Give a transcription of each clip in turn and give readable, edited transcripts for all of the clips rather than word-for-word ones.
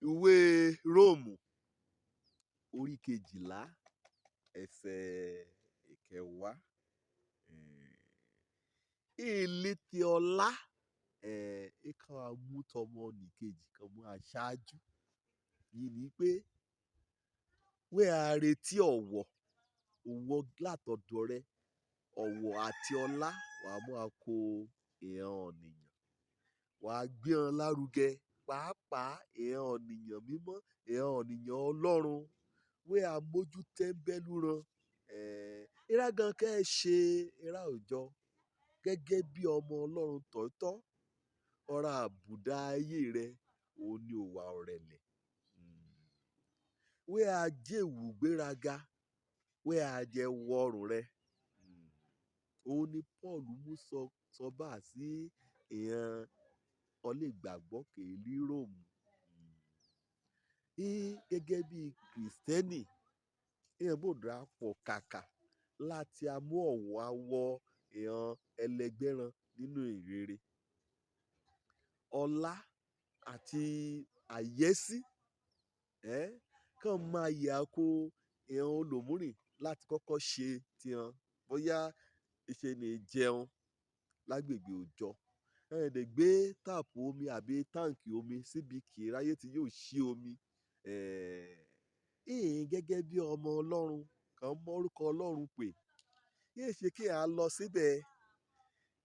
ìwé Róòmù orí kejìlá ẹsẹ̀ ìkẹwàá. Ìlétí ọlá ìkan àmútọmọnìkejì kan mú aṣáájú yìí ni pé wé a retí ọ̀wọ̀ látọ̀dọ̀ rẹ ọ̀wọ̀ àti ọlá wàá mú a kó èèyàn ọ̀nìyàn wàá gbé wọn lárugẹ pàápàá èèyàn ọ̀nìyàn mímọ́ èèyàn ọ̀nìyàn Ọlọ́run wé a mójú tẹ́ńbẹ́lú ran ìrá gan kẹ́ ẹ ṣe ìrá òòjọ́ gẹ́gẹ́ bí ọmọ Ọlọ́run tòótọ́ ọ̀rá àbùdá ayé rẹ òun ni òwà ọ̀rẹ̀lẹ̀ wé a jẹ́wù gbéraga wé a jẹ wọrùn rẹ òun ni Paul mú sọ bá sí èèyàn ọlẹ́gbàgbọ́ kèélí Róòmù gẹ́gẹ́ bí Kìrìsìtẹ́nì èèyàn gbọ́dọ̀ pọ̀ kàkà láti amú ọ̀wọ̀ awọ èèyàn ẹlẹgbẹ́ran nínú ìrere ọlá àti àyẹ́sí kàn máa yà kó èèyàn olòmúrìn láti kọ́kọ́ ṣe tiwọn bóyá ìṣe ni jẹun lágbègbè òòjọ́ lè gbé táàpù omi àbí táǹkì omi síbi kì í ráyé tí yóò ṣí omi gẹ́gẹ́ bí ọmọ Ọlọ́run kàn mọ́rúkọ Ọlọ́run pè yéé ṣe kí a lọ síbẹ̀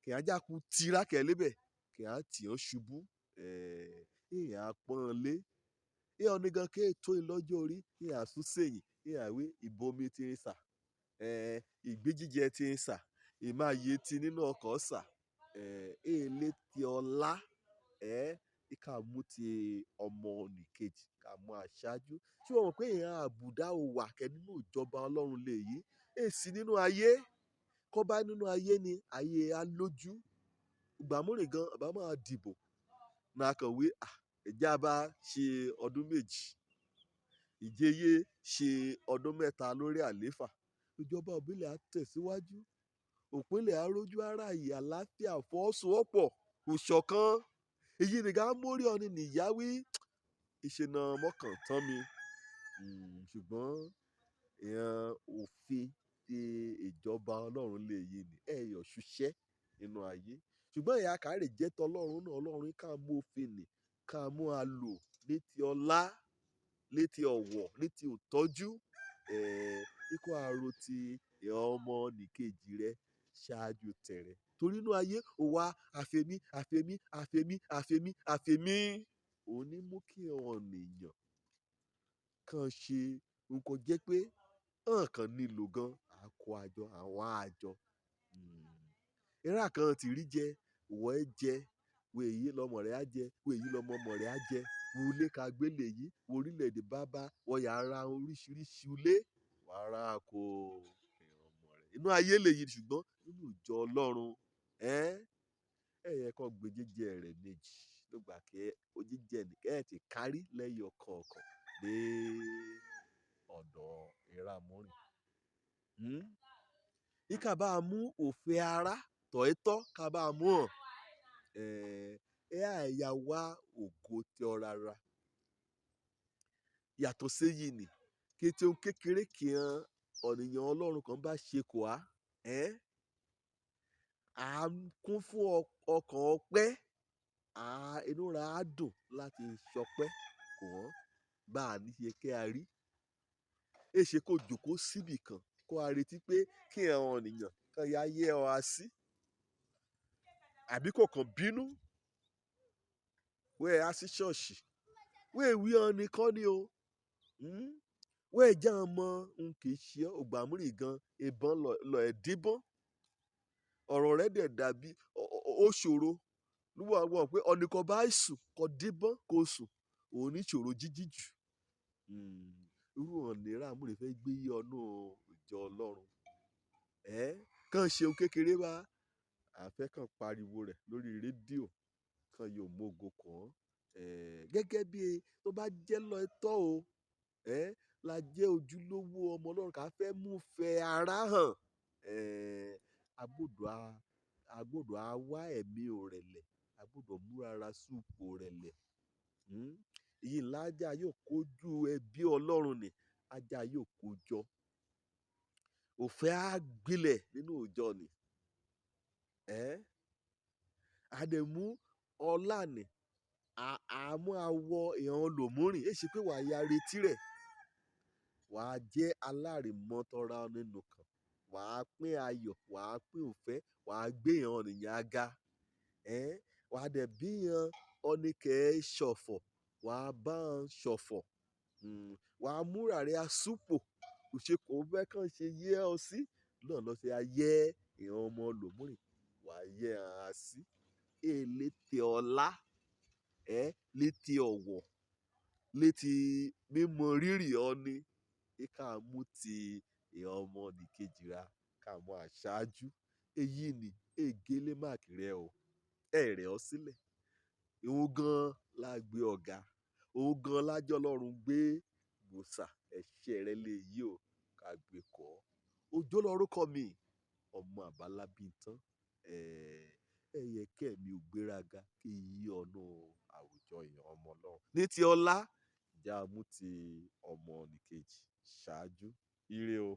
kì á jáku tirákẹ̀ lébẹ̀ kì á tì ọ́ ṣubú èèyàn pọ́n lé èèyàn onígan kí ètò ìlọ́jọ́ orí èèyàn sún sẹ́yìn èèyàn wé ìbomi ti ń sà ìgbéjíjẹ ti ń sà ìmáyé ti nínú ọkọ̀ sà èèlé ti ọlá ká mú ti ọmọ nìkejì ká mú aṣáájú tí wọ́n mọ̀ pé èèyàn àbùdá ò wà kẹ́ nínú ìjọba Ọlọ́run lè yí èsì nínú ayé kọ́ bá nínú ayé ni ayé á lójú ìgbàmúrìn gan àbá máa dìbò náà kàwé ẹ̀já bá ṣe ọdún méjì ìjẹyẹ ṣe ọdún mẹ́ta lórí àléfà ìjọba òbílẹ̀ á tẹ̀síwájú òpínlẹ̀ arójú ara yìí àlàáfíà fọ́sowọ́pọ̀ òṣọ̀kan èyí nìkan mórí ọ̀ni nìyáwí ìṣẹ̀nà mọ́kàntán mi ṣùgbọ́n èèyàn òfin ti ìjọba Ọlọ́run lè yí ni ẹ̀yọ̀ ṣuṣẹ́ nínú ayé ṣùgbọ́n ìyá kárẹ̀ jẹ́ tọlọ́run náà Ọlọ́run ká mú òfin nì ká mú a lò létí ọlá létí ọ̀wọ̀ létí òtọ́jú ikú àrò ti ọmọ nìkejì rẹ ṣáájú tẹ̀rẹ̀ torí inú ayé òwa àfẹ̀mí òun ní mú kí ọ̀nìyàn kan ṣe nǹkan jẹ́ pé kàn nílò gan àkó àjọ àwọn àjọ ìrà kan ti rí jẹ òwò ẹ jẹ wo èyí lọmọ rẹ á jẹ wo èyí lọmọ rẹ á jẹ wo ilé ka gbélé yìí wo orílẹ̀-èdè bábá wọ́n yà ra oríṣiríṣi ilé wàá ra kó ọmọ rẹ inú ayé lè yí ṣùgbọ́n nínú ìjọ Ọlọ́run ẹ̀yẹ kan gbé jíjẹ rẹ̀ méjì ló gbà kí ó jíjẹ nìkẹ́ ẹ̀ ti kárí lẹ́yìn ọ̀kọ̀ọ̀kan dé ọ̀dọ̀ ìramọ́rin. Ìkà bá mú òfin ara tọ̀ẹ́tọ́ ká bá mú àyà wá ògo tí ọ rárá yàtọ̀ séyìí ni kété ohun kékeré kí ọ̀nìyàn Ọlọ́run kan bá ṣe kò á à ń kún fún ọkàn ọpẹ́ inú ra á dùn láti ṣọpẹ́ kò wọ́n bá a ní ṣe kí a rí èṣe kò jòkó síbì kan kó a retí pé kí àwọn ènìyàn kan yá yẹ ọ á sí àbí kò kàn bínú wẹ́ẹ̀ á sí ṣọ́ọ̀ṣì wẹ́ẹ̀ wí ọ nìkan ni o wẹ́ẹ̀ já ọmọ n kì í ṣe ògbàmúrì gan ìbọn lọ ẹ̀ díbọ́n ọ̀rọ̀ rẹ̀ dẹ̀ dàbí ó ṣòro níwọ̀n àwọn pé ọ̀nìkan bá sùn kọ díbọ́n kó sùn òun ní ṣòro jíjí jù irú ọ̀nìyàn àmúrè fẹ́ gbé yí ọ̀nà ìjọ Ọlọ́run kàn ṣeun kékeré bá àfẹ́ kàn pariwo rẹ̀ lórí rédíò kan yóò mógo kàn gẹ́gẹ́ bí tó bá jẹ́ lọ tọ́ o la jẹ́ ojúlówó ọmọ Ọlọ́run ká fẹ́ mú fẹ́ ara hàn agbọ́dọ̀ á wá ẹ̀mí òrẹ̀lẹ̀ agbọ́dọ̀ múra ra súùpù òrẹ̀lẹ̀ èyí èyí lájà yóò kojú ẹbí Ọlọ́run ni ajá yóò kójọ. Òfẹ́ á gbilẹ̀ nínú ìjọ ni. Àdẹ̀mú ọlá ni àmú àwọ èèyàn lòmúrìn èṣì pé wàá ya retí rẹ̀. Wàá jẹ́ alárìnmọ́tọ́ra nínú kan. Wàá pín ayọ̀, wàá pín òfẹ́, wàá gbé èèyàn nìyẹn ga. Wàá dẹ̀ bí èèyàn ọ̀nìkẹ́ ṣọ̀fọ̀, wàá bá wọn ṣọ̀fọ̀. Wàá múra rẹ̀ asúpò. Òṣèkò bẹ́ẹ̀ kàn ṣe yẹ ọ sí. Náà lọ ṣe ayẹ èèyàn ọmọ lòmúrìn. Wàá yẹ ara sí. Létí ọlá, létí ọ̀wọ̀, létí mímọ rírì ọni. Ká mú ti èèyàn ọmọ nìkejì ra ká mú aṣáájú. Èyí ni ègélé máàkì rẹ o. Rẹ̀ ọ́ sílẹ̀. Òun gan la gbé ọ̀gá. Òun gan lájọ́ Ọlọ́run gbé gbòòsà ẹ̀ṣẹ̀ rẹ lè yí o ká gbé kọ́. Òjó lórúkọ mi, ọmọ Àbálábí tán. Ẹyẹ kẹ́mi ò gbéraga kí yí ọ̀nà àwùjọ èèyàn ọmọ Ọlọ́run. Ní ti ọlá, ìjà mú ti ọmọ nìkejì ṣáájú. Ire o.